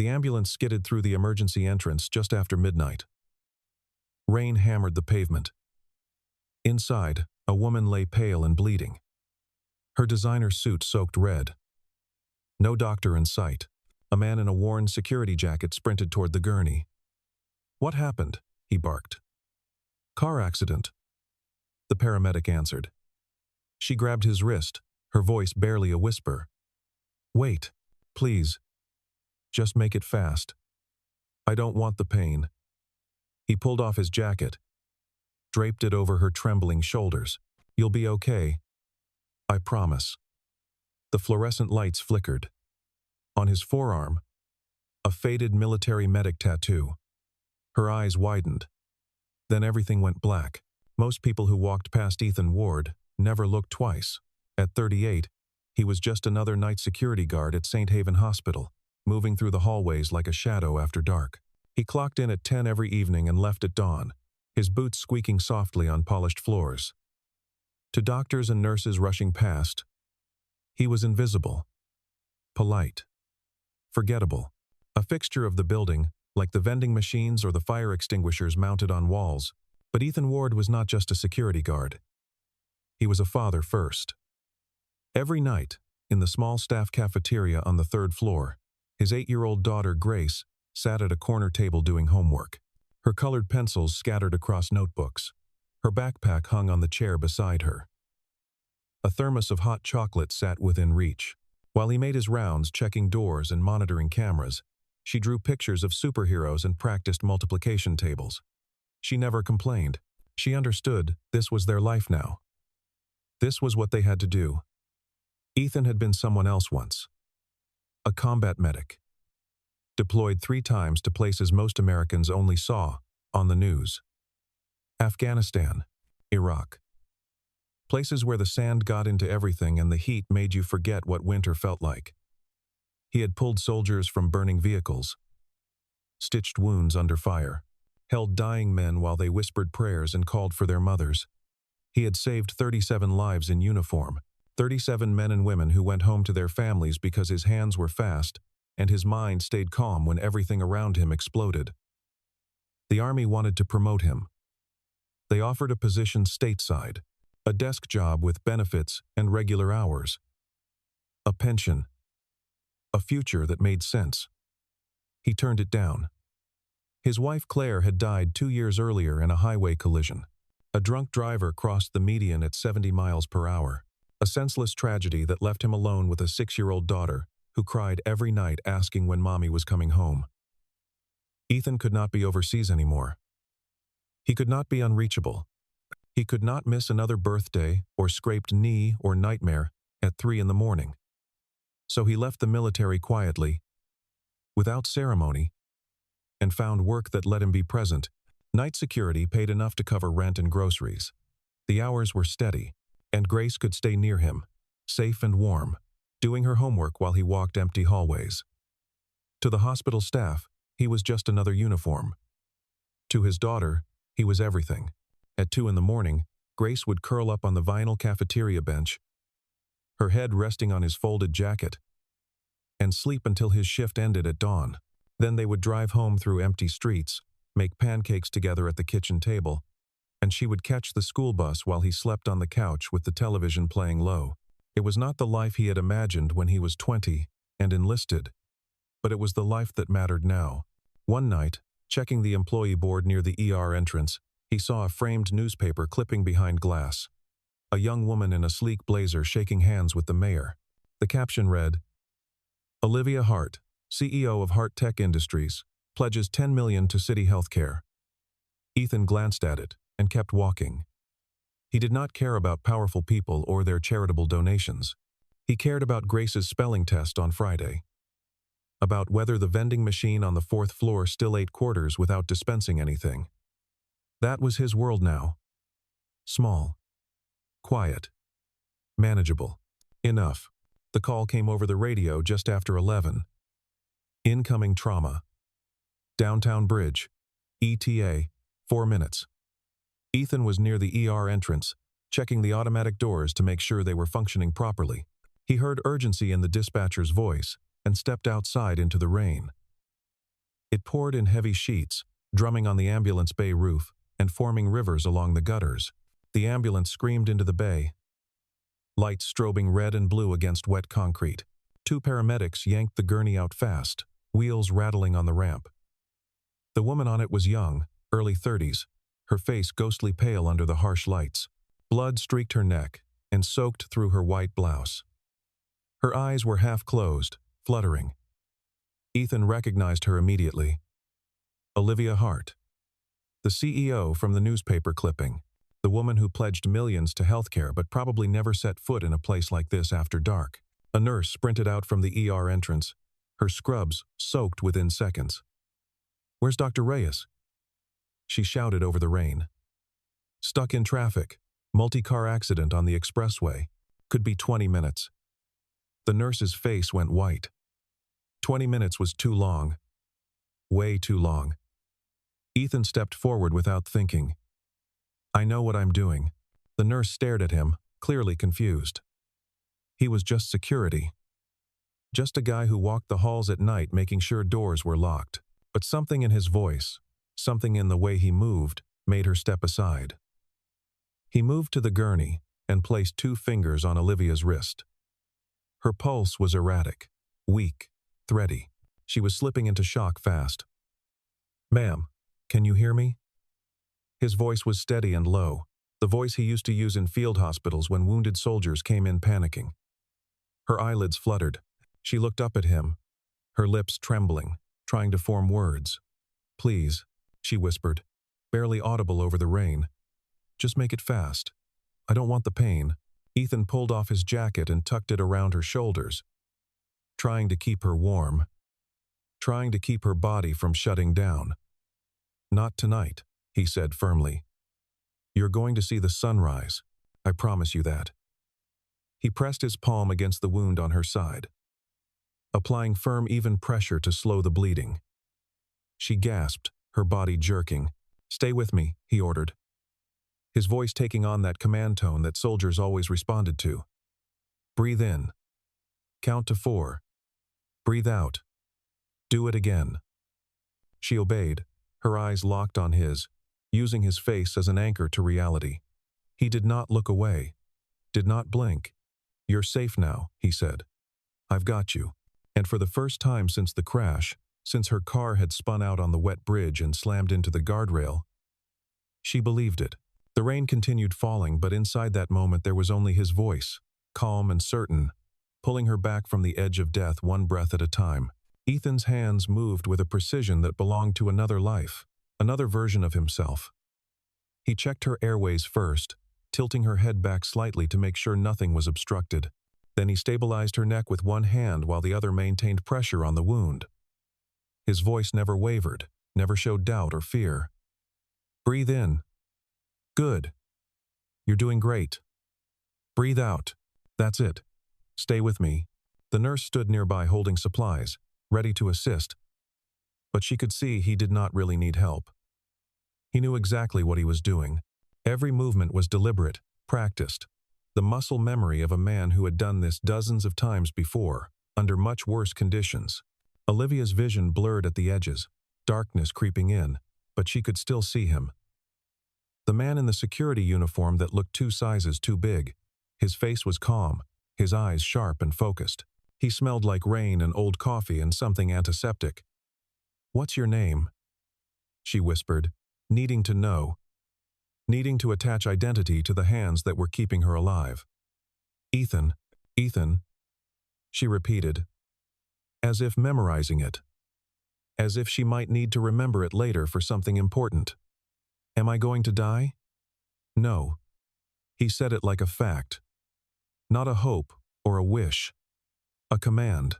The ambulance skidded through the emergency entrance just after midnight. Rain hammered the pavement. Inside, a woman lay pale and bleeding. Her designer suit soaked red. No doctor in sight. A man in a worn security jacket sprinted toward the gurney. "What happened?" he barked. "Car accident," the paramedic answered. She grabbed his wrist, her voice barely a whisper. "Wait, please. Just make it fast. I don't want the pain." He pulled off his jacket, draped it over her trembling shoulders. "You'll be okay. I promise." The fluorescent lights flickered. On his forearm, a faded military medic tattoo. Her eyes widened. Then everything went black. Most people who walked past Ethan Ward never looked twice. At 38, he was just another night security guard at St. Haven Hospital, moving through the hallways like a shadow after dark. He clocked in at 10 every evening and left at dawn, his boots squeaking softly on polished floors. To doctors and nurses rushing past, he was invisible, polite, forgettable, a fixture of the building, like the vending machines or the fire extinguishers mounted on walls. But Ethan Ward was not just a security guard. He was a father first. Every night, in the small staff cafeteria on the 3rd floor, his 8-year-old daughter Grace sat at a corner table doing homework. Her colored pencils scattered across notebooks. Her backpack hung on the chair beside her. A thermos of hot chocolate sat within reach. While he made his rounds checking doors and monitoring cameras, she drew pictures of superheroes and practiced multiplication tables. She never complained. She understood this was their life now. This was what they had to do. Ethan had been someone else once. A combat medic. Deployed 3 times to places most Americans only saw on the news. Afghanistan, Iraq. Places where the sand got into everything and the heat made you forget what winter felt like. He had pulled soldiers from burning vehicles, stitched wounds under fire, held dying men while they whispered prayers and called for their mothers. He had saved 37 lives in uniform, 37 men and women who went home to their families because his hands were fast and his mind stayed calm when everything around him exploded. The Army wanted to promote him. They offered a position stateside, a desk job with benefits and regular hours, a pension, a future that made sense. He turned it down. His wife Claire had died 2 years earlier in a highway collision. A drunk driver crossed the median at 70 miles per hour, a senseless tragedy that left him alone with a 6-year-old daughter who cried every night asking when mommy was coming home. Ethan could not be overseas anymore. He could not be unreachable. He could not miss another birthday or scraped knee or nightmare at 3 in the morning. So he left the military quietly, without ceremony, and found work that let him be present. Night security paid enough to cover rent and groceries. The hours were steady, and Grace could stay near him, safe and warm, doing her homework while he walked empty hallways. To the hospital staff, he was just another uniform. To his daughter, he was everything. At 2 in the morning, Grace would curl up on the vinyl cafeteria bench, her head resting on his folded jacket, and sleep until his shift ended at dawn. Then they would drive home through empty streets, make pancakes together at the kitchen table, and she would catch the school bus while he slept on the couch with the television playing low. It was not the life he had imagined when he was 20 and enlisted, but it was the life that mattered now. One night, checking the employee board near the ER entrance, he saw a framed newspaper clipping behind glass. A young woman in a sleek blazer shaking hands with the mayor. The caption read, "Olivia Hart, CEO of Hart Tech Industries, pledges $10 million to city healthcare." Ethan glanced at it and kept walking. He did not care about powerful people or their charitable donations. He cared about Grace's spelling test on Friday. About whether the vending machine on the 4th floor still ate quarters without dispensing anything. That was his world now. Small. Quiet. Manageable. Enough. The call came over the radio just after 11. Incoming trauma. Downtown Bridge. ETA. 4 minutes. Ethan was near the ER entrance, checking the automatic doors to make sure they were functioning properly. He heard urgency in the dispatcher's voice and stepped outside into the rain. It poured in heavy sheets, drumming on the ambulance bay roof and forming rivers along the gutters. The ambulance screamed into the bay, lights strobing red and blue against wet concrete. Two paramedics yanked the gurney out fast, wheels rattling on the ramp. The woman on it was young, early 30s, her face ghostly pale under the harsh lights. Blood streaked her neck and soaked through her white blouse. Her eyes were half closed, fluttering. Ethan recognized her immediately. Olivia Hart, the CEO from the newspaper clipping, the woman who pledged millions to healthcare but probably never set foot in a place like this after dark. A nurse sprinted out from the ER entrance, her scrubs soaked within seconds. "Where's Dr. Reyes?" she shouted over the rain. "Stuck in traffic. Multi-car accident on the expressway. Could be 20 minutes. The nurse's face went white. 20 minutes was too long. Way too long. Ethan stepped forward without thinking. "I know what I'm doing." The nurse stared at him, clearly confused. He was just security. Just a guy who walked the halls at night making sure doors were locked. But something in his voice, something in the way he moved, made her step aside. He moved to the gurney and placed 2 fingers on Olivia's wrist. Her pulse was erratic, weak, thready. She was slipping into shock fast. "Ma'am, can you hear me?" His voice was steady and low, the voice he used to use in field hospitals when wounded soldiers came in panicking. Her eyelids fluttered. She looked up at him, her lips trembling, trying to form words. "Please," she whispered, barely audible over the rain. "Just make it fast. I don't want the pain." Ethan pulled off his jacket and tucked it around her shoulders, trying to keep her warm, trying to keep her body from shutting down. "Not tonight," he said firmly. "You're going to see the sunrise. I promise you that." He pressed his palm against the wound on her side, applying firm, even pressure to slow the bleeding. She gasped, her body jerking. "Stay with me," he ordered, his voice taking on that command tone that soldiers always responded to. "Breathe in. Count to 4. Breathe out. Do it again." She obeyed, her eyes locked on his, using his face as an anchor to reality. He did not look away, did not blink. "You're safe now," he said. "I've got you." And for the first time since the crash, since her car had spun out on the wet bridge and slammed into the guardrail, she believed it. The rain continued falling, but inside that moment there was only his voice, calm and certain, pulling her back from the edge of death one breath at a time. Ethan's hands moved with a precision that belonged to another life, another version of himself. He checked her airways first, tilting her head back slightly to make sure nothing was obstructed. Then he stabilized her neck with one hand while the other maintained pressure on the wound. His voice never wavered, never showed doubt or fear. "Breathe in. Good. You're doing great. Breathe out. That's it. Stay with me." The nurse stood nearby holding supplies, ready to assist. But she could see he did not really need help. He knew exactly what he was doing. Every movement was deliberate, practiced. The muscle memory of a man who had done this dozens of times before, under much worse conditions. Olivia's vision blurred at the edges, darkness creeping in, but she could still see him. The man in the security uniform that looked 2 sizes too big. His face was calm, his eyes sharp and focused. He smelled like rain and old coffee and something antiseptic. "What's your name?" she whispered, needing to know, needing to attach identity to the hands that were keeping her alive. "Ethan, Ethan," she repeated, as if memorizing it, as if she might need to remember it later for something important. "Am I going to die?" "No." He said it like a fact. Not a hope or a wish. A command.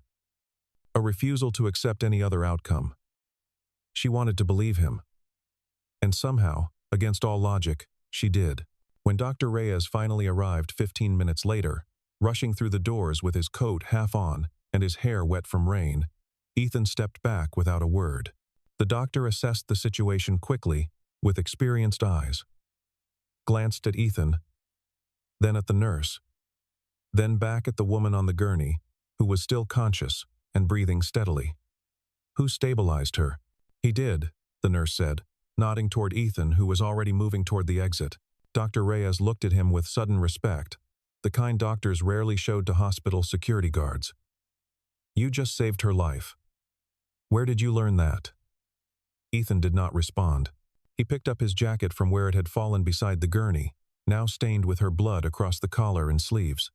A refusal to accept any other outcome. She wanted to believe him. And somehow, against all logic, she did. When Dr. Reyes finally arrived 15 minutes later, rushing through the doors with his coat half on and his hair wet from rain, Ethan stepped back without a word. The doctor assessed the situation quickly, with experienced eyes. Glanced at Ethan, then at the nurse, then back at the woman on the gurney, who was still conscious and breathing steadily. "Who stabilized her?" He did, the nurse said, nodding toward Ethan, who was already moving toward the exit. Dr. Reyes looked at him with sudden respect, the kind doctors rarely showed to hospital security guards. You just saved her life. Where did you learn that? Ethan did not respond. He picked up his jacket from where it had fallen beside the gurney, now stained with her blood across the collar and sleeves.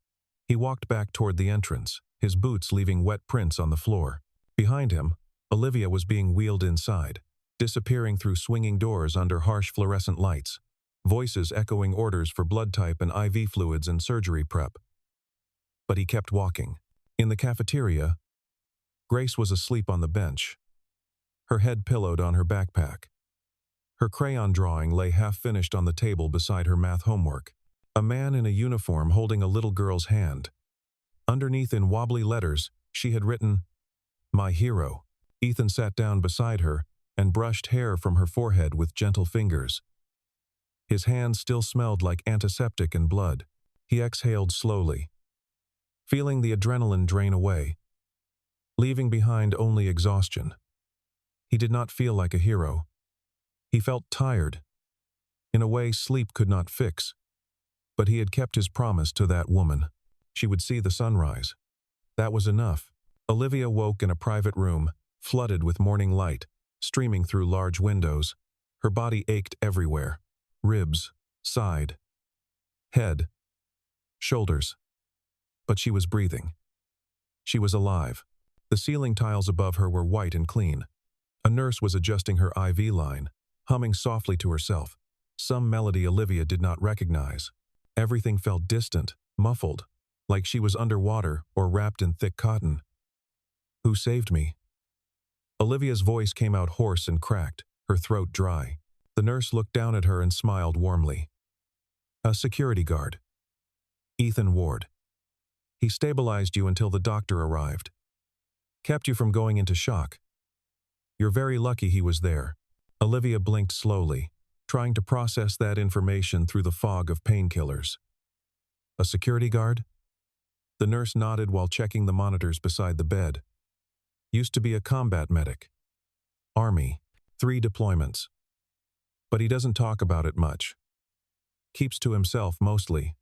He walked back toward the entrance, his boots leaving wet prints on the floor. Behind him, Olivia was being wheeled inside, disappearing through swinging doors under harsh fluorescent lights, voices echoing orders for blood type and IV fluids and surgery prep. But he kept walking. In the cafeteria, Grace was asleep on the bench, her head pillowed on her backpack. Her crayon drawing lay half-finished on the table beside her math homework. A man in a uniform holding a little girl's hand. Underneath in wobbly letters, she had written, "My hero." Ethan sat down beside her and brushed hair from her forehead with gentle fingers. His hands still smelled like antiseptic and blood. He exhaled slowly, feeling the adrenaline drain away, leaving behind only exhaustion. He did not feel like a hero. He felt tired, in a way sleep could not fix. But he had kept his promise to that woman. She would see the sunrise. That was enough. Olivia woke in a private room, flooded with morning light, streaming through large windows. Her body ached everywhere. Ribs, side, head, shoulders. But she was breathing. She was alive. The ceiling tiles above her were white and clean. A nurse was adjusting her IV line, humming softly to herself, some melody Olivia did not recognize. Everything felt distant, muffled, like she was underwater or wrapped in thick cotton. Who saved me? Olivia's voice came out hoarse and cracked, her throat dry. The nurse looked down at her and smiled warmly. A security guard. Ethan Ward. He stabilized you until the doctor arrived. Kept you from going into shock. You're very lucky he was there. Olivia blinked slowly, trying to process that information through the fog of painkillers. A security guard? The nurse nodded while checking the monitors beside the bed. Used to be a combat medic. Army, 3 deployments. But he doesn't talk about it much. Keeps to himself mostly.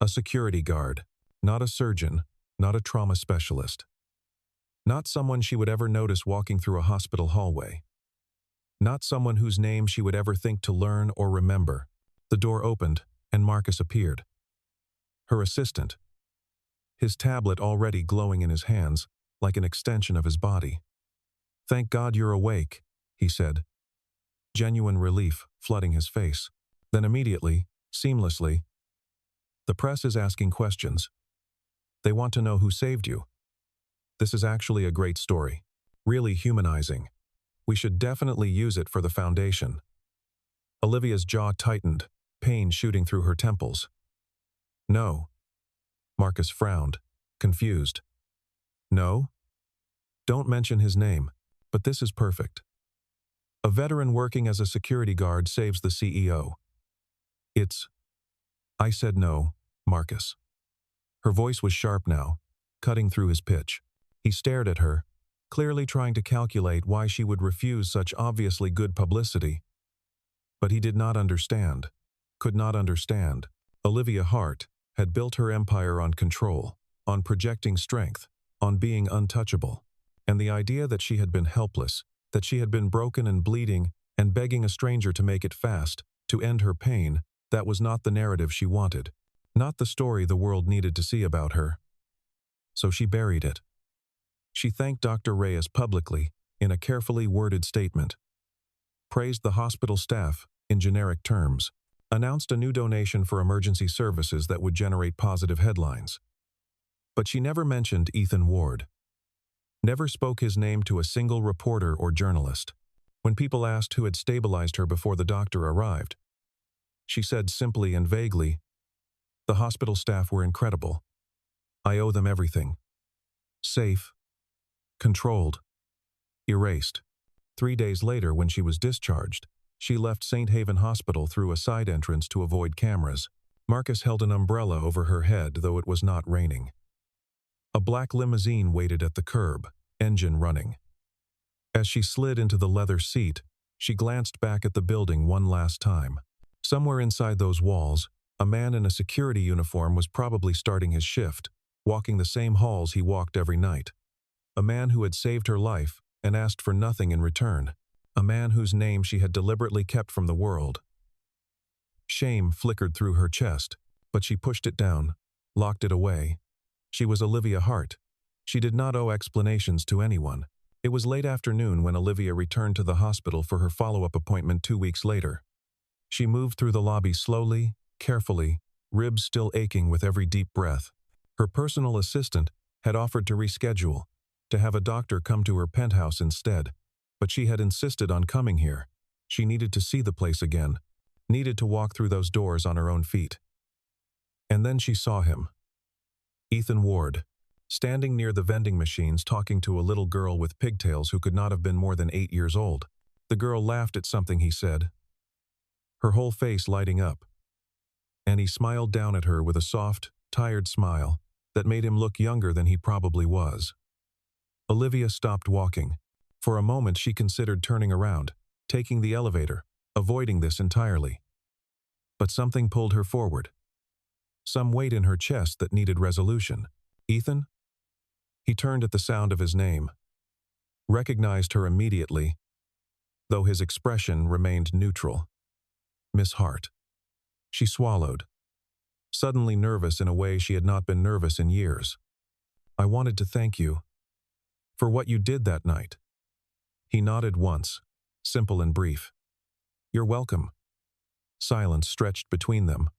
A security guard, not a surgeon, not a trauma specialist. Not someone she would ever notice walking through a hospital hallway. Not someone whose name she would ever think to learn or remember. The door opened, and Marcus appeared. Her assistant. His tablet already glowing in his hands, like an extension of his body. Thank God you're awake, he said. Genuine relief flooding his face. Then immediately, seamlessly, the press is asking questions. They want to know who saved you. This is actually a great story. Really humanizing. We should definitely use it for the foundation. Olivia's jaw tightened, pain shooting through her temples. No. Marcus frowned, confused. No? Don't mention his name, but this is perfect. A veteran working as a security guard saves the CEO. I said no, Marcus. Her voice was sharp now, cutting through his pitch. He stared at her, clearly trying to calculate why she would refuse such obviously good publicity. But he did not understand, could not understand. Olivia Hart had built her empire on control, on projecting strength, on being untouchable. And the idea that she had been helpless, that she had been broken and bleeding and begging a stranger to make it fast, to end her pain, that was not the narrative she wanted, not the story the world needed to see about her. So she buried it. She thanked Dr. Reyes publicly in a carefully worded statement, praised the hospital staff in generic terms, announced a new donation for emergency services that would generate positive headlines. But she never mentioned Ethan Ward. Never spoke his name to a single reporter or journalist. When people asked who had stabilized her before the doctor arrived, she said simply and vaguely, "The hospital staff were incredible. I owe them everything." Safe. Controlled. Erased. 3 days later, when she was discharged, she left St. Haven Hospital through a side entrance to avoid cameras. Marcus held an umbrella over her head, though it was not raining. A black limousine waited at the curb, engine running. As she slid into the leather seat, she glanced back at the building one last time. Somewhere inside those walls, a man in a security uniform was probably starting his shift, walking the same halls he walked every night. A man who had saved her life and asked for nothing in return. A man whose name she had deliberately kept from the world. Shame flickered through her chest, but she pushed it down, locked it away. She was Olivia Hart. She did not owe explanations to anyone. It was late afternoon when Olivia returned to the hospital for her follow-up appointment 2 weeks later. She moved through the lobby slowly, carefully, ribs still aching with every deep breath. Her personal assistant had offered to reschedule, to have a doctor come to her penthouse instead, but she had insisted on coming here. She needed to see the place again, needed to walk through those doors on her own feet. And then she saw him. Ethan Ward, standing near the vending machines talking to a little girl with pigtails who could not have been more than 8 years old. The girl laughed at something he said, her whole face lighting up. And he smiled down at her with a soft, tired smile that made him look younger than he probably was. Olivia stopped walking. For a moment she considered turning around, taking the elevator, avoiding this entirely. But something pulled her forward. Some weight in her chest that needed resolution. Ethan? He turned at the sound of his name. Recognized her immediately, though his expression remained neutral. Miss Hart. She swallowed, suddenly nervous in a way she had not been nervous in years. I wanted to thank you for what you did that night. He nodded once, simple and brief. You're welcome. Silence stretched between them,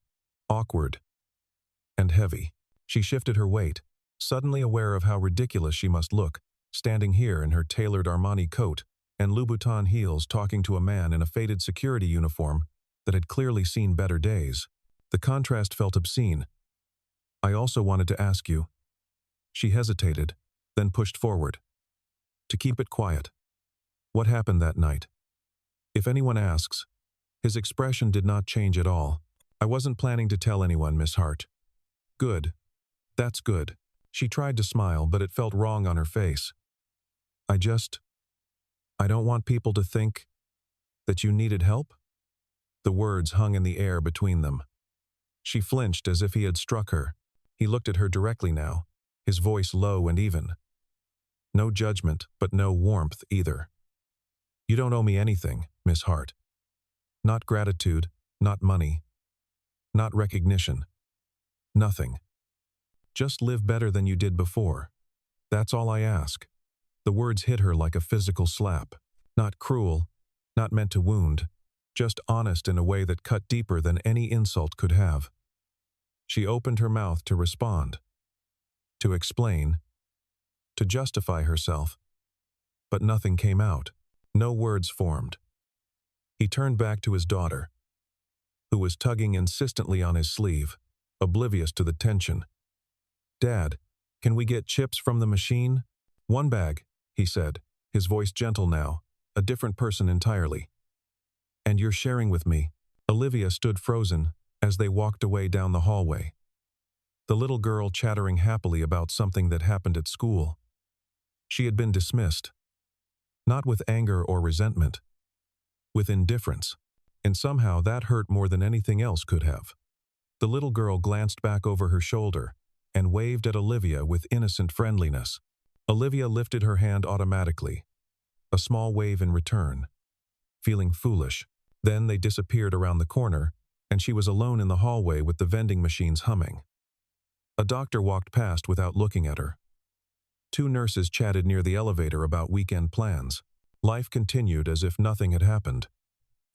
awkward and heavy. She shifted her weight, suddenly aware of how ridiculous she must look, standing here in her tailored Armani coat and Louboutin heels talking to a man in a faded security uniform that had clearly seen better days. The contrast felt obscene. I also wanted to ask you. She hesitated, then pushed forward. To keep it quiet. What happened that night? If anyone asks, his expression did not change at all. I wasn't planning to tell anyone, Miss Hart. Good. That's good. She tried to smile, but it felt wrong on her face. I don't want people to think that you needed help? The words hung in the air between them. She flinched as if he had struck her. He looked at her directly now, his voice low and even. No judgment, but no warmth either. You don't owe me anything, Miss Hart. Not gratitude, not money, not recognition. Nothing. Just live better than you did before. That's all I ask. The words hit her like a physical slap. Not cruel, not meant to wound, just honest in a way that cut deeper than any insult could have. She opened her mouth to respond, to explain, to justify herself, but nothing came out. No words formed. He turned back to his daughter, who was tugging insistently on his sleeve, oblivious to the tension. Dad, can we get chips from the machine? One bag, he said, his voice gentle now, a different person entirely. And you're sharing with me. Olivia stood frozen as they walked away down the hallway. The little girl chattering happily about something that happened at school. She had been dismissed. Not with anger or resentment. With indifference. And somehow that hurt more than anything else could have. The little girl glanced back over her shoulder and waved at Olivia with innocent friendliness. Olivia lifted her hand automatically. A small wave in return. Feeling foolish. Then they disappeared around the corner, and she was alone in the hallway with the vending machines humming. A doctor walked past without looking at her. 2 nurses chatted near the elevator about weekend plans. Life continued as if nothing had happened.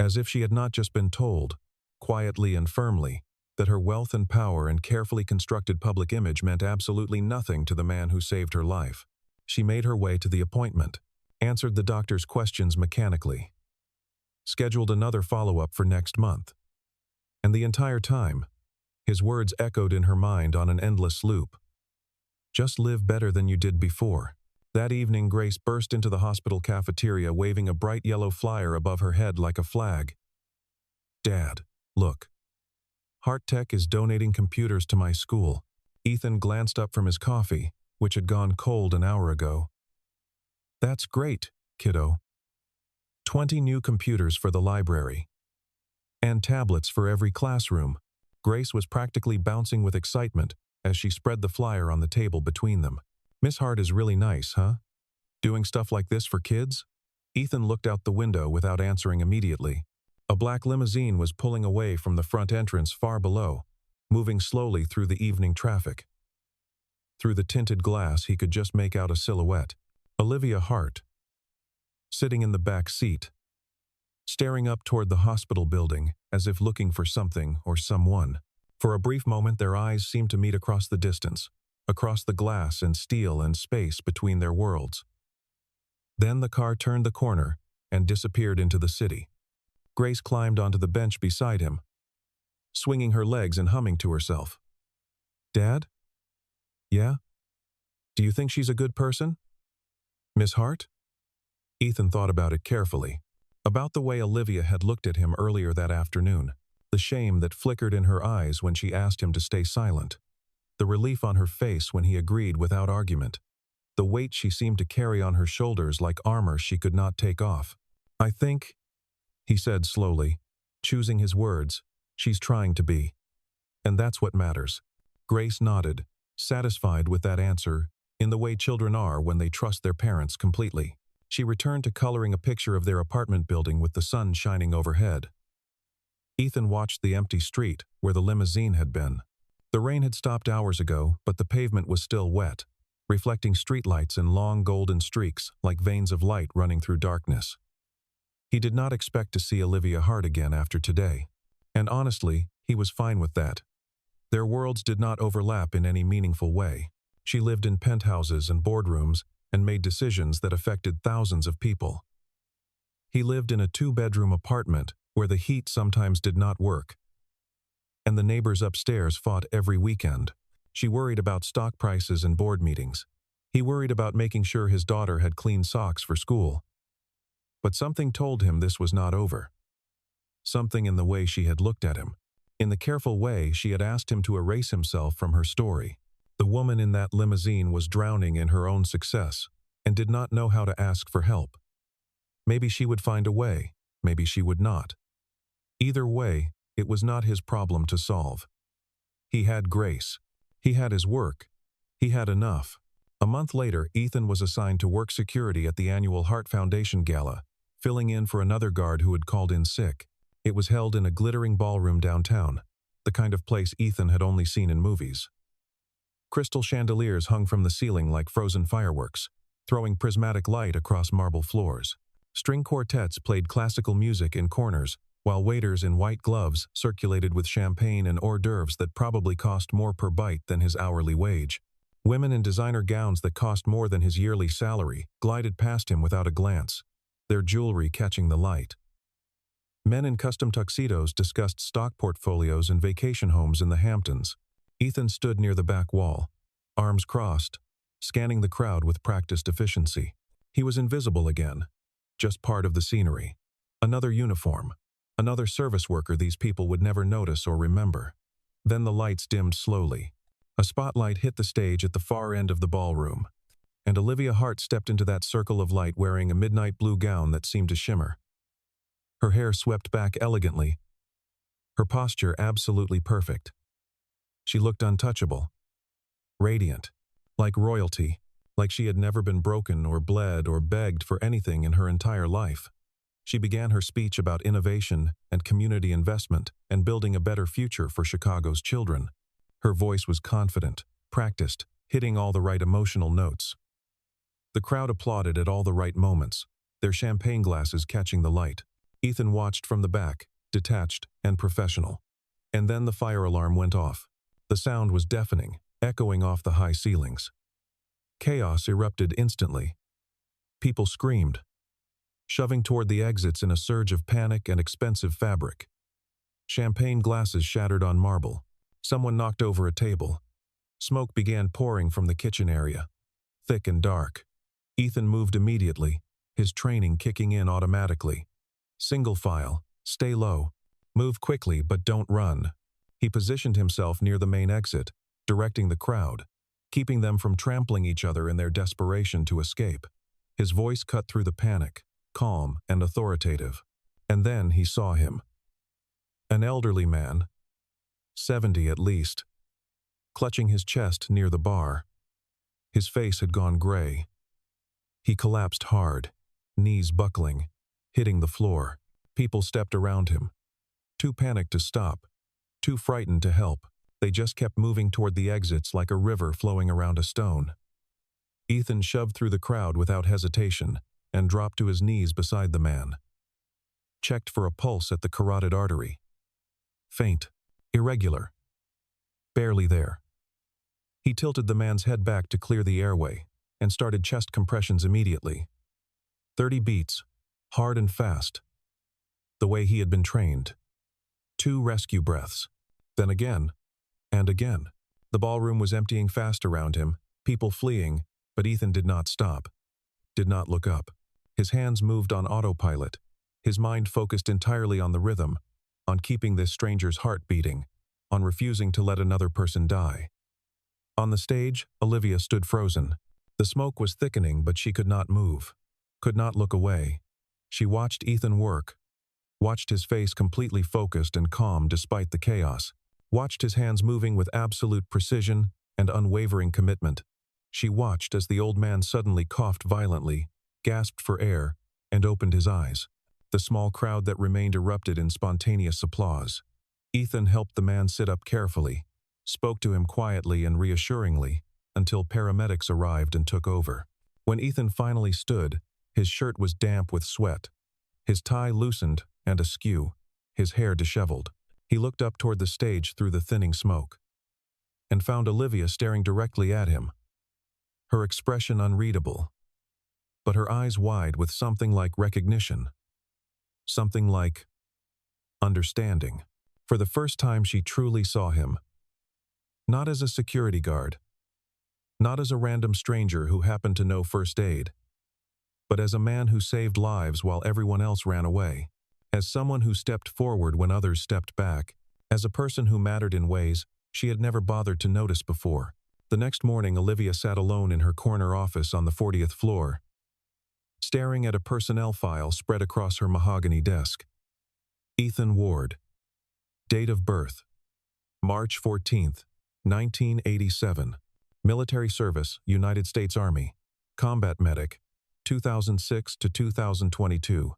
As if she had not just been told, quietly and firmly, that her wealth and power and carefully constructed public image meant absolutely nothing to the man who saved her life. She made her way to the appointment, answered the doctor's questions mechanically, scheduled another follow-up for next month. And the entire time, his words echoed in her mind on an endless loop. Just live better than you did before. That evening, Grace burst into the hospital cafeteria waving a bright yellow flyer above her head like a flag. Dad, look. Heart Tech is donating computers to my school. Ethan glanced up from his coffee, which had gone cold an hour ago. That's great. kiddo. 20 new computers for the library. And tablets for every classroom. Grace was practically bouncing with excitement as she spread the flyer on the table between them. Miss Hart is really nice, huh? Doing stuff like this for kids? Ethan looked out the window without answering immediately. A black limousine was pulling away from the front entrance far below, moving slowly through the evening traffic. Through the tinted glass, he could just make out a silhouette. Olivia Hart, sitting in the back seat, staring up toward the hospital building as if looking for something or someone. For a brief moment, their eyes seemed to meet across the distance, across the glass and steel and space between their worlds. Then the car turned the corner and disappeared into the city. Grace climbed onto the bench beside him, swinging her legs and humming to herself. Dad? Yeah? Do you think she's a good person? Miss Hart? Ethan thought about it carefully, about the way Olivia had looked at him earlier that afternoon, the shame that flickered in her eyes when she asked him to stay silent, the relief on her face when he agreed without argument, the weight she seemed to carry on her shoulders like armor she could not take off. I think, he said slowly, choosing his words, she's trying to be. And that's what matters. Grace nodded, satisfied with that answer, in the way children are when they trust their parents completely. She returned to coloring a picture of their apartment building with the sun shining overhead. Ethan watched the empty street where the limousine had been. The rain had stopped hours ago, but the pavement was still wet, reflecting streetlights in long golden streaks like veins of light running through darkness. He did not expect to see Olivia Hart again after today, and honestly, he was fine with that. Their worlds did not overlap in any meaningful way. She lived in penthouses and boardrooms and made decisions that affected thousands of people. He lived in a 2-bedroom apartment where the heat sometimes did not work, and the neighbors upstairs fought every weekend. She worried about stock prices and board meetings. He worried about making sure his daughter had clean socks for school. But something told him this was not over. Something in the way she had looked at him, in the careful way she had asked him to erase himself from her story. The woman in that limousine was drowning in her own success and did not know how to ask for help. Maybe she would find a way, maybe she would not. Either way, it was not his problem to solve. He had Grace. He had his work. He had enough. A month later, Ethan was assigned to work security at the annual Hart Foundation Gala, filling in for another guard who had called in sick. It was held in a glittering ballroom downtown, the kind of place Ethan had only seen in movies. Crystal chandeliers hung from the ceiling like frozen fireworks, throwing prismatic light across marble floors. String quartets played classical music in corners, while waiters in white gloves circulated with champagne and hors d'oeuvres that probably cost more per bite than his hourly wage. Women in designer gowns that cost more than his yearly salary glided past him without a glance, their jewelry catching the light. Men in custom tuxedos discussed stock portfolios and vacation homes in the Hamptons. Ethan stood near the back wall, arms crossed, scanning the crowd with practiced efficiency. He was invisible again, just part of the scenery. Another uniform, another service worker these people would never notice or remember. Then the lights dimmed slowly. A spotlight hit the stage at the far end of the ballroom, and Olivia Hart stepped into that circle of light wearing a midnight blue gown that seemed to shimmer. Her hair swept back elegantly, her posture absolutely perfect. She looked untouchable, radiant, like royalty, like she had never been broken or bled or begged for anything in her entire life. She began her speech about innovation and community investment and building a better future for Chicago's children. Her voice was confident, practiced, hitting all the right emotional notes. The crowd applauded at all the right moments, their champagne glasses catching the light. Ethan watched from the back, detached and professional. And then the fire alarm went off. The sound was deafening, echoing off the high ceilings. Chaos erupted instantly. People screamed, shoving toward the exits in a surge of panic and expensive fabric. Champagne glasses shattered on marble. Someone knocked over a table. Smoke began pouring from the kitchen area, thick and dark. Ethan moved immediately, his training kicking in automatically. Single file, stay low, move quickly but don't run. He positioned himself near the main exit, directing the crowd, keeping them from trampling each other in their desperation to escape. His voice cut through the panic, calm and authoritative. And then he saw him. An elderly man, 70 at least, clutching his chest near the bar. His face had gone gray. He collapsed hard, knees buckling, hitting the floor. People stepped around him. Too panicked to stop, too frightened to help. They just kept moving toward the exits like a river flowing around a stone. Ethan shoved through the crowd without hesitation and dropped to his knees beside the man. Checked for a pulse at the carotid artery. Faint, irregular, barely there. He tilted the man's head back to clear the airway and started chest compressions immediately. 30 beats, hard and fast, the way he had been trained. 2 rescue breaths, then again, and again. The ballroom was emptying fast around him, people fleeing, but Ethan did not stop, did not look up. His hands moved on autopilot, his mind focused entirely on the rhythm, on keeping this stranger's heart beating, on refusing to let another person die. On the stage, Olivia stood frozen. The smoke was thickening, but she could not move, could not look away. She watched Ethan work, watched his face completely focused and calm despite the chaos, watched his hands moving with absolute precision and unwavering commitment. She watched as the old man suddenly coughed violently, gasped for air, and opened his eyes. The small crowd that remained erupted in spontaneous applause. Ethan helped the man sit up carefully, spoke to him quietly and reassuringly, until paramedics arrived and took over. When Ethan finally stood, his shirt was damp with sweat, his tie loosened and askew, his hair disheveled. He looked up toward the stage through the thinning smoke, and found Olivia staring directly at him, her expression unreadable, but her eyes wide with something like recognition, something like understanding. For the first time she truly saw him, not as a security guard, not as a random stranger who happened to know first aid, but as a man who saved lives while everyone else ran away, as someone who stepped forward when others stepped back, as a person who mattered in ways she had never bothered to notice before. The next morning, Olivia sat alone in her corner office on the 40th floor, staring at a personnel file spread across her mahogany desk. Ethan Ward. Date of birth: March 14th, 1987. Military service, United States Army. Combat medic, 2006 to 2022.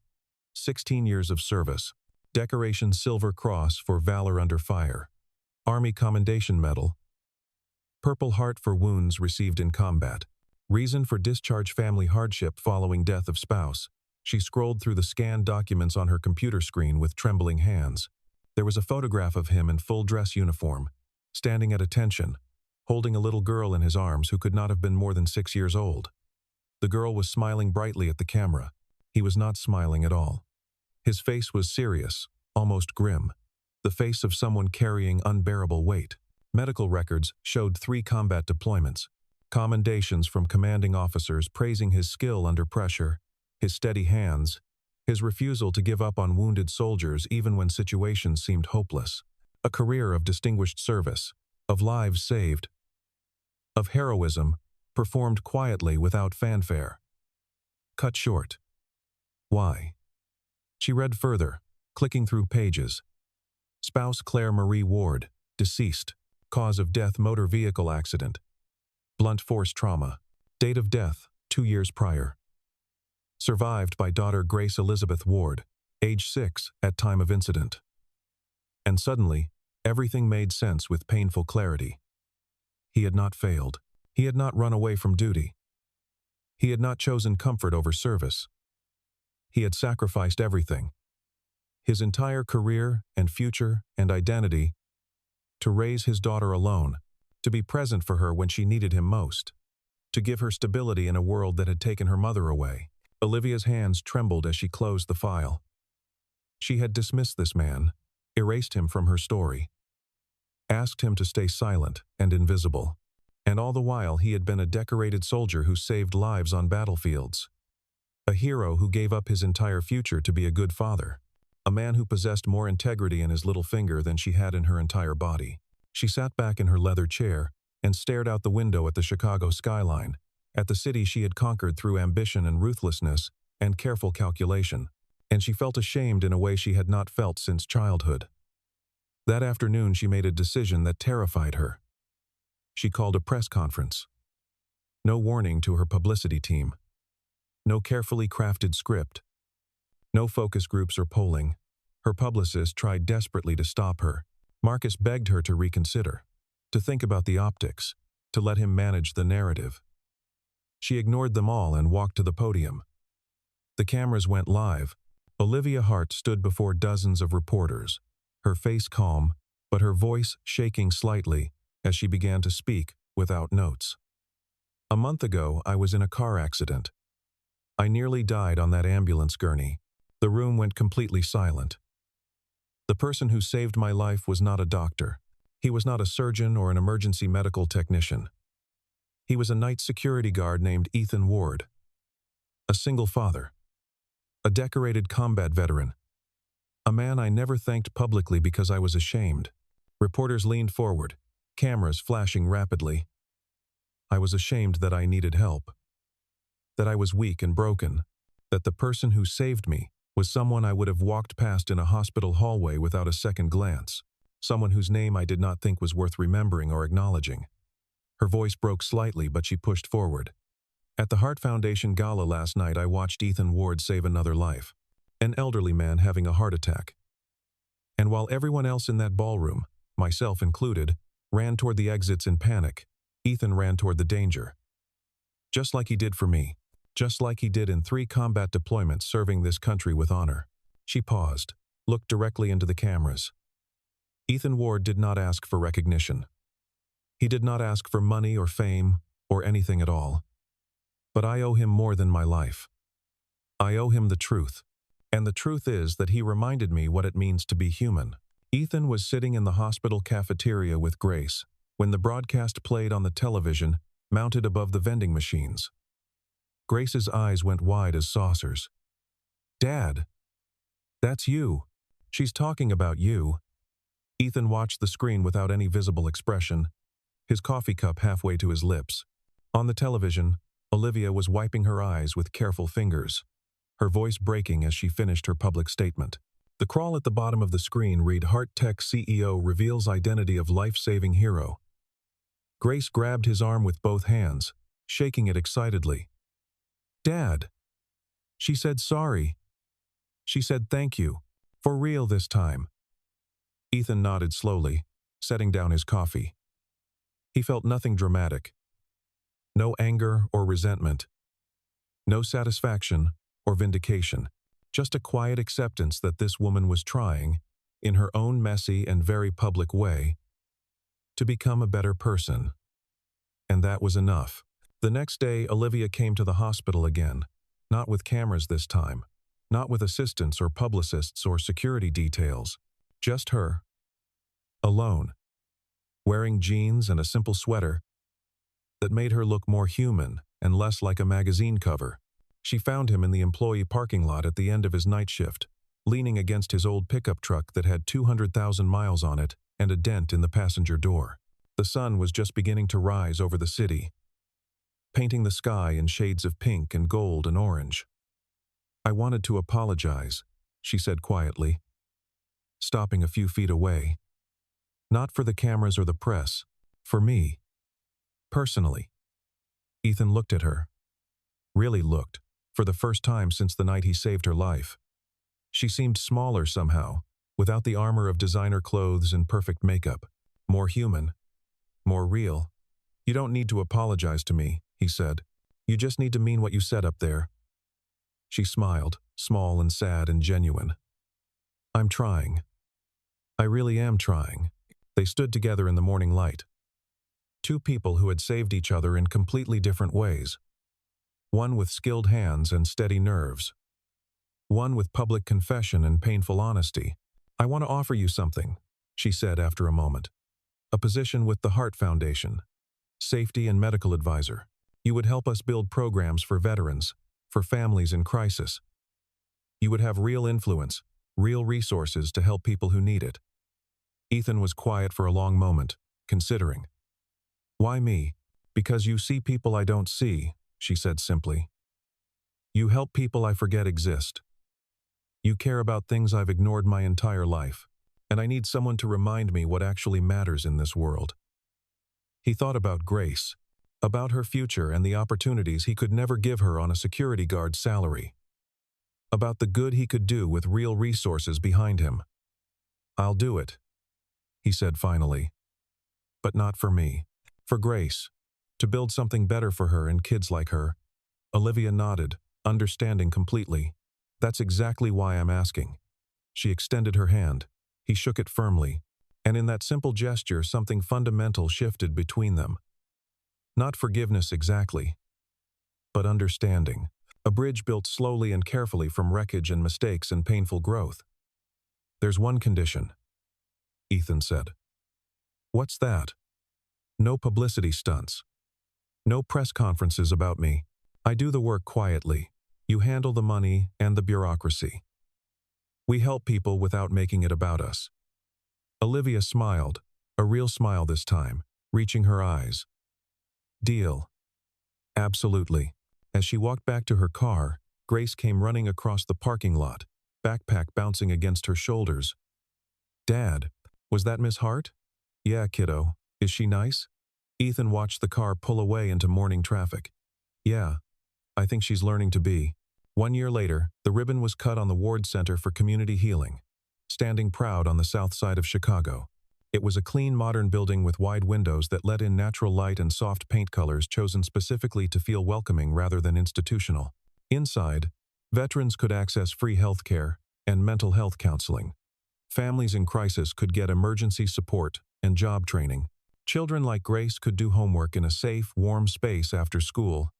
16 years of service. Decoration Silver Cross for Valor Under Fire. Army Commendation Medal. Purple Heart for wounds received in combat. Reason for discharge: family hardship following death of spouse. She scrolled through the scanned documents on her computer screen with trembling hands. There was a photograph of him in full dress uniform, standing at attention, holding a little girl in his arms who could not have been more than 6 years old. The girl was smiling brightly at the camera. He was not smiling at all. His face was serious, almost grim, the face of someone carrying unbearable weight. Medical records showed 3 combat deployments, commendations from commanding officers praising his skill under pressure, his steady hands, his refusal to give up on wounded soldiers even when situations seemed hopeless. A career of distinguished service, of lives saved, of heroism performed quietly without fanfare. Cut short. Why? She read further, clicking through pages. Spouse Claire Marie Ward, deceased. Cause of death: motor vehicle accident. Blunt force trauma. Date of death: 2 years prior. Survived by daughter Grace Elizabeth Ward, age 6 at time of incident. And suddenly, everything made sense with painful clarity. He had not failed. He had not run away from duty. He had not chosen comfort over service. He had sacrificed everything, his entire career and future and identity, to raise his daughter alone, to be present for her when she needed him most, to give her stability in a world that had taken her mother away. Olivia's hands trembled as she closed the file. She had dismissed this man, erased him from her story, asked him to stay silent and invisible. And all the while he had been a decorated soldier who saved lives on battlefields. A hero who gave up his entire future to be a good father. A man who possessed more integrity in his little finger than she had in her entire body. She sat back in her leather chair and stared out the window at the Chicago skyline, At the city she had conquered through ambition and ruthlessness and careful calculation, and she felt ashamed in a way she had not felt since childhood. That afternoon she made a decision that terrified her. She called a press conference. No warning to her publicity team. No carefully crafted script. No focus groups or polling. Her publicist tried desperately to stop her. Marcus begged her to reconsider, to think about the optics, to let him manage the narrative. She ignored them all and walked to the podium. The cameras went live. Olivia Hart stood before dozens of reporters, her face calm, but her voice shaking slightly as she began to speak without notes. A month ago, I was in a car accident. I nearly died on that ambulance gurney. The room went completely silent. The person who saved my life was not a doctor. He was not a surgeon or an emergency medical technician. He was a night security guard named Ethan Ward. A single father. A decorated combat veteran. A man I never thanked publicly because I was ashamed. Reporters leaned forward, cameras flashing rapidly. I was ashamed that I needed help. That I was weak and broken. That the person who saved me was someone I would have walked past in a hospital hallway without a second glance. Someone whose name I did not think was worth remembering or acknowledging. Her voice broke slightly, but she pushed forward. At the Heart Foundation Gala last night, I watched Ethan Ward save another life. An elderly man having a heart attack. And while everyone else in that ballroom, myself included, ran toward the exits in panic, Ethan ran toward the danger. Just like he did for me. Just like he did in 3 combat deployments serving this country with honor. She paused, looked directly into the cameras. Ethan Ward did not ask for recognition. He did not ask for money or fame or anything at all. But I owe him more than my life. I owe him the truth. And the truth is that he reminded me what it means to be human. Ethan was sitting in the hospital cafeteria with Grace when the broadcast played on the television mounted above the vending machines. Grace's eyes went wide as saucers. "Dad, that's you. She's talking about you." Ethan watched the screen without any visible expression, his coffee cup halfway to his lips. On the television, Olivia was wiping her eyes with careful fingers, her voice breaking as she finished her public statement. The crawl at the bottom of the screen read, "Heart Tech CEO reveals identity of life-saving hero." Grace grabbed his arm with both hands, shaking it excitedly. "Dad." She said sorry. She said thank you. For real this time. Ethan nodded slowly, setting down his coffee. He felt nothing dramatic. No anger or resentment. No satisfaction or vindication. Just a quiet acceptance that this woman was trying, in her own messy and very public way, to become a better person. And that was enough. The next day, Olivia came to the hospital again, not with cameras this time, not with assistants or publicists or security details, just her. Alone. Wearing jeans and a simple sweater that made her look more human and less like a magazine cover. She found him in the employee parking lot at the end of his night shift, leaning against his old pickup truck that had 200,000 miles on it and a dent in the passenger door. The sun was just beginning to rise over the city, painting the sky in shades of pink and gold and orange. "I wanted to apologize," she said quietly, stopping a few feet away. "Not for the cameras or the press, for me. Personally." Ethan looked at her. Really looked, for the first time since the night he saved her life. She seemed smaller somehow, without the armor of designer clothes and perfect makeup. More human. More real. "You don't need to apologize to me," he said. "You just need to mean what you said up there." She smiled, small and sad and genuine. "I'm trying. I really am trying." They stood together in the morning light. 2 people who had saved each other in completely different ways. One with skilled hands and steady nerves. One with public confession and painful honesty. "I want to offer you something," she said after a moment. "A position with the Heart Foundation. Safety and medical advisor. You would help us build programs for veterans, for families in crisis. You would have real influence, real resources to help people who need it." Ethan was quiet for a long moment, considering. "Why me?" "Because you see people I don't see," she said simply. You help people I forget exist. You care about things I've ignored my entire life, and I need someone to remind me what actually matters in this world. He thought about Grace, about her future and the opportunities he could never give her on a security guard's salary, about the good he could do with real resources behind him. I'll do it, he said finally. But not for me. For Grace. To build something better for her and kids like her. Olivia nodded, understanding completely. That's exactly why I'm asking. She extended her hand. He shook it firmly, and in that simple gesture something fundamental shifted between them. Not forgiveness exactly, but understanding. A bridge built slowly and carefully from wreckage and mistakes and painful growth. There's one condition, Ethan said. What's that? No publicity stunts. No press conferences about me. I do the work quietly. You handle the money and the bureaucracy. We help people without making it about us. Olivia smiled, a real smile this time, reaching her eyes. Deal. Absolutely. As she walked back to her car, Grace came running across the parking lot, backpack bouncing against her shoulders. Dad, was that Miss Hart? Yeah, kiddo. Is she nice? Ethan watched the car pull away into morning traffic. Yeah, I think she's learning to be. 1 year later, the ribbon was cut on the Ward Center for Community Healing, standing proud on the south side of Chicago. It was a clean, modern building with wide windows that let in natural light and soft paint colors chosen specifically to feel welcoming rather than institutional. Inside, veterans could access free health care and mental health counseling. Families in crisis could get emergency support and job training. Children like Grace could do homework in a safe, warm space after school,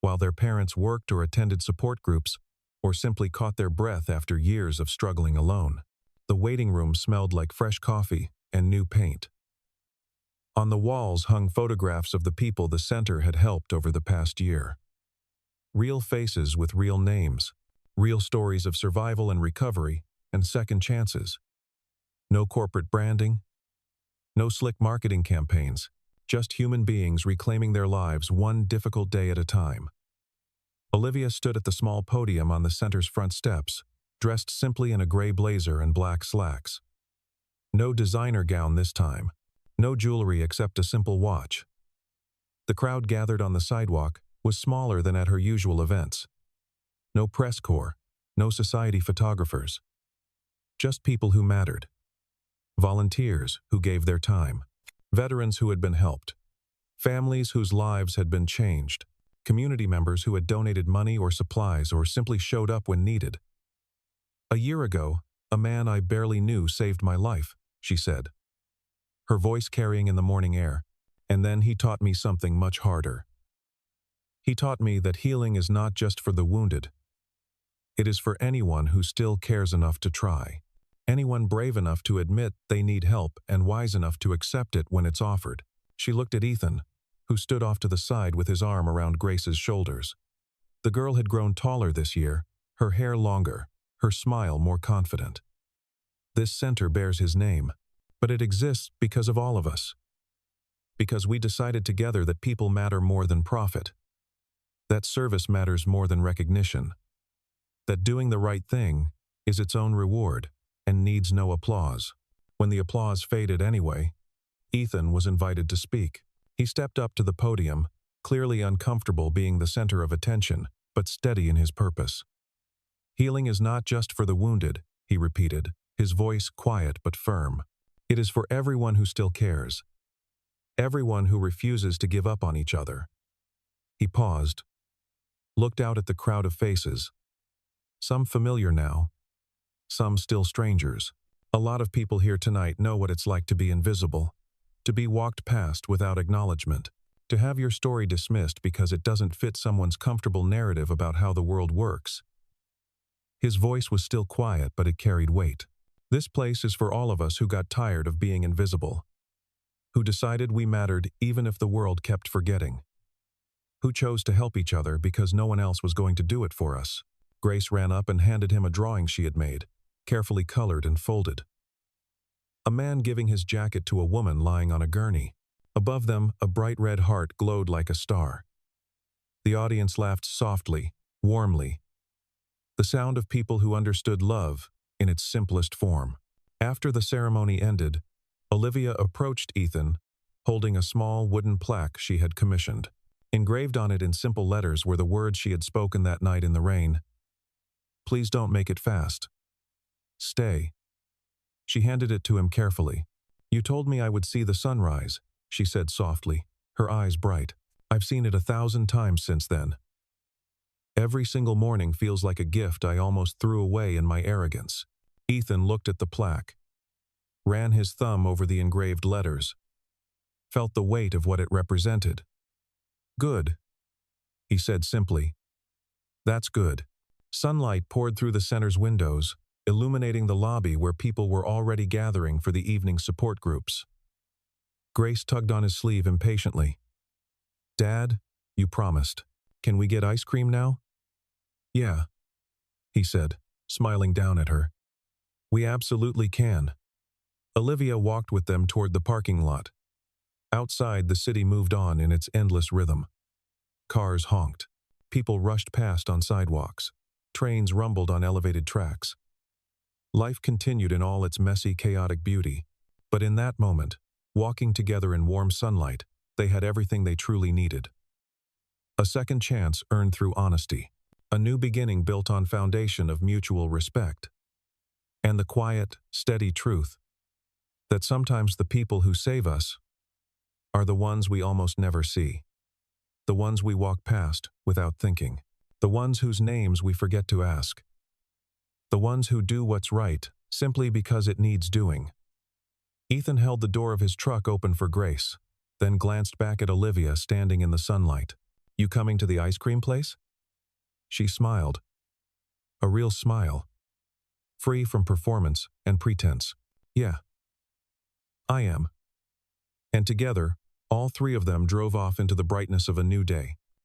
while their parents worked or attended support groups, or simply caught their breath after years of struggling alone. The waiting room smelled like fresh coffee and new paint. On the walls hung photographs of the people the center had helped over the past year. Real faces with real names, real stories of survival and recovery, and second chances. No corporate branding, no slick marketing campaigns, just human beings reclaiming their lives one difficult day at a time. Olivia stood at the small podium on the center's front steps, dressed simply in a gray blazer and black slacks. No designer gown this time, no jewelry except a simple watch. The crowd gathered on the sidewalk was smaller than at her usual events. No press corps, no society photographers. Just people who mattered. Volunteers who gave their time. Veterans who had been helped. Families whose lives had been changed. Community members who had donated money or supplies or simply showed up when needed. A year ago, a man I barely knew saved my life, she said, her voice carrying in the morning air. And then he taught me something much harder. He taught me that healing is not just for the wounded. It is for anyone who still cares enough to try. Anyone brave enough to admit they need help and wise enough to accept it when it's offered. She looked at Ethan, who stood off to the side with his arm around Grace's shoulders. The girl had grown taller this year, her hair longer, her smile more confident. This center bears his name, but it exists because of all of us. Because we decided together that people matter more than profit. That service matters more than recognition. That doing the right thing is its own reward and needs no applause. When the applause faded anyway, Ethan was invited to speak. He stepped up to the podium, clearly uncomfortable being the center of attention, but steady in his purpose. Healing is not just for the wounded, he repeated, his voice quiet but firm. It is for everyone who still cares. Everyone who refuses to give up on each other. He paused, looked out at the crowd of faces. Some familiar now, some still strangers. A lot of people here tonight know what it's like to be invisible, to be walked past without acknowledgement, to have your story dismissed because it doesn't fit someone's comfortable narrative about how the world works. His voice was still quiet, but it carried weight. This place is for all of us who got tired of being invisible, who decided we mattered even if the world kept forgetting, who chose to help each other because no one else was going to do it for us. Grace ran up and handed him a drawing she had made, carefully colored and folded. A man giving his jacket to a woman lying on a gurney. Above them, a bright red heart glowed like a star. The audience laughed softly, warmly, the sound of people who understood love in its simplest form. After the ceremony ended, Olivia approached Ethan, holding a small wooden plaque she had commissioned. Engraved on it in simple letters were the words she had spoken that night in the rain. "Please don't make it fast. Stay." She handed it to him carefully. "You told me I would see the sunrise," she said softly, her eyes bright. "I've seen it 1,000 times since then. Every single morning feels like a gift I almost threw away in my arrogance." Ethan looked at the plaque, ran his thumb over the engraved letters, felt the weight of what it represented. "Good," he said simply. "That's good." Sunlight poured through the center's windows, illuminating the lobby where people were already gathering for the evening support groups. Grace tugged on his sleeve impatiently. "Dad, you promised. Can we get ice cream now?" "Yeah," he said, smiling down at her. "We absolutely can." Olivia walked with them toward the parking lot. Outside, the city moved on in its endless rhythm. Cars honked. People rushed past on sidewalks. Trains rumbled on elevated tracks. Life continued in all its messy, chaotic beauty. But in that moment, walking together in warm sunlight, they had everything they truly needed. A second chance earned through honesty. A new beginning built on foundation of mutual respect. And the quiet, steady truth that sometimes the people who save us are the ones we almost never see. The ones we walk past without thinking. The ones whose names we forget to ask. The ones who do what's right simply because it needs doing. Ethan held the door of his truck open for Grace, then glanced back at Olivia standing in the sunlight. "You coming to the ice cream place?" She smiled. A real smile. Free from performance and pretense. "Yeah, I am." And together, all three of them drove off into the brightness of a new day.